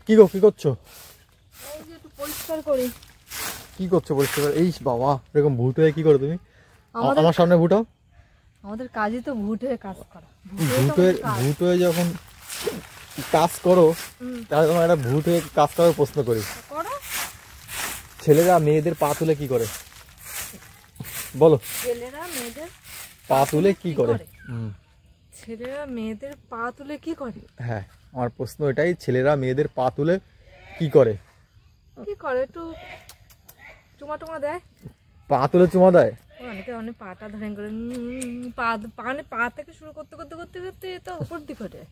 কি গো, কি করছো? এই যে একটু পরিষ্কার করি। কি করছো পরিষ্কার? এই বাবা, এরকম ভূত হয়ে কি করো তুমি? আমার সামনে ভূটাও। আমাদের কাজই তো ভূত হয়ে কাজ করা। ভূত হয়ে যখন কাজ করো, তাহলে তোমার একটা ভূত হয়ে কাজ করার প্রশ্ন করি। ছেলেরা মেয়েদের পা তুলে কি করে বলো? ছেলেরা মেয়েদের পা তুলে কি করে? ছেলেরা মেয়েদের পা তুলে কি করে? হ্যাঁ, আমার প্রশ্ন এটাই, ছেলেরা মেয়েদের পা তুলে কি করে? কি করে? একটু চুমা টুমা দেয়। পা তুলে চুমা দেয়? অনেকে অনেক পাটা ধরেন করে পা থেকে শুরু করতে করতে করতে করতে তো উপর দিকে ওঠে।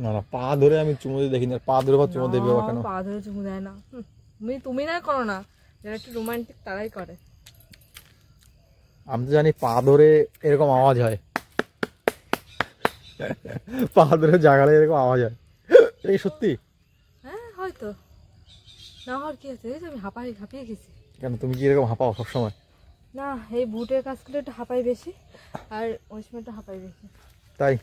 না না, পা ধরে আমি চুমো দিয়ে দেখিনি। পা ধরে বা চুমো দেবে কেন? পা ধরে চুমু দেয় না। তুমি না করো না, যারা একটু রোমান্টিক তারাই করে। আমি তো জানি পা ধরে এরকম আওয়াজ হয়, পা ধরে জাগালে এরকম আওয়াজ হয়। এই সত্যি? হ্যাঁ হয়তো। না হওয়ার কি আছে? আমি হাঁপিয়ে গেছি। কেন, তুমি কি এরকম হাঁপাও সবসময়? না, এই বুটের কাজ করলে একটু হাঁপাই বেশি, আর ওই সময় একটু হাঁপাই বেশি। তাই?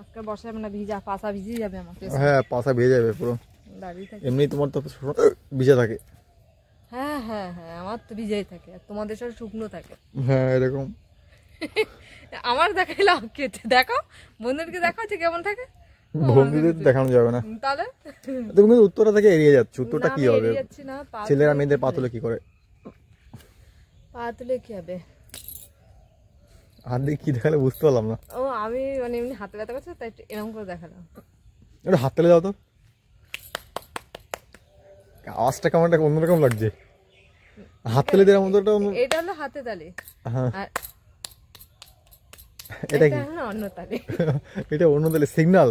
আজকে বসে না, ভিজা পাশা ভিজে যাবে আমার। হ্যাঁ, পাশা ভিজে যাবে পুরো। এমনি তোমার তো ভিজে থাকে। হ্যাঁ হ্যাঁ হ্যাঁ, আমার তো ভিজেই থাকে, আর তোমাদের সব শুকনো থাকে। হ্যাঁ, এরকম। আমার দেখাইলাম কে? দেখাও, বন্ধুদেরকে দেখাও যে কেমন থাকে। বন্ধুদের দেখানো যাবে না। তাহলে তুমি কিন্তু উত্তরটা থেকে এড়িয়ে যাচ্ছ। উত্তরটা কি হবে? না, ছেলেরা মেয়েদের পা তুলে কি করে? পা তুলে কি হবে? হাত দিয়ে কি দেখালে বুঝতে পারলাম না। ও, আমি মানে এমনি হাতে ব্যথা করছে তাই এরকম করে দেখালাম। একটু হাত তালে দাও তো। আওয়াজটা কেমন একটা অন্যরকম লাগছে। হাত তালে দেওয়ার মতো এটা হলো হাতে তালি। হ্যাঁ, আর এটা কি? অন্য তালি। এটা অন্য তালে সিগন্যাল।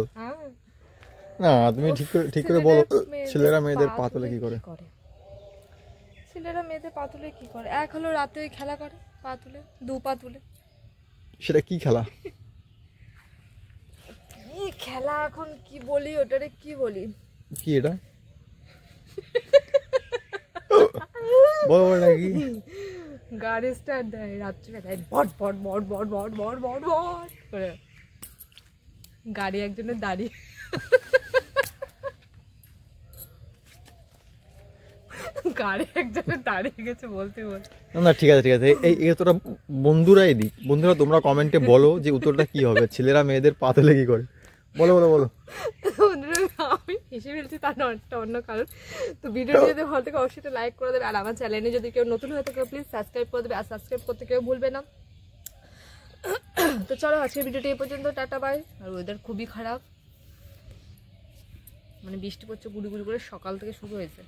না, তুমি ঠিক করে বলো, ছেলেরা মেয়েদের পা তুলে কি করে? ছেলেরা মেয়েদের পা তুলে কি করে? এক হলো রাতে খেলা করে পা তুলে, দু পা তুলে। সেটা কি খেলা? কি খেলা এখন কি বলি, ওটারে কি বলি? কি এটা? বলো নাকি? গাড়ি স্টার্ট দেয় রাত্রে, দেয় বট বট বট বট বট বট বট বট করে। গাড়ি একজনের দাঁড়িয়ে, গাড়ি একজনের দাঁড়িয়ে গেছে বলতে বলতে। না ঠিক আছে ঠিক আছে, এই উত্তরটা বন্ধুরাই দিক। বন্ধুরা তোমরা কমেন্টে বলো যে উত্তরটা কি হবে, ছেলেরা মেয়েদের পা তুলে কি করে? বলো বলো বলো। আমি হেসে ফেলছি, তার একটা অন্য কারণ। তো ভিডিওটি যদি ভালো থেকে অবশ্যই লাইক করে দেবে, আর আমার চ্যানেলে যদি কেউ নতুন হয়ে থাকে প্লিজ সাবস্ক্রাইব করে দেবে, আর সাবস্ক্রাইব করতে কেউ ভুলবে না। তো চলো আজকের ভিডিওটি এই পর্যন্ত, টাটা বাই। আর ওয়েদার খুবই খারাপ, মানে বৃষ্টি পড়ছে গুড়ি গুড়ি করে, সকাল থেকে শুরু হয়েছে।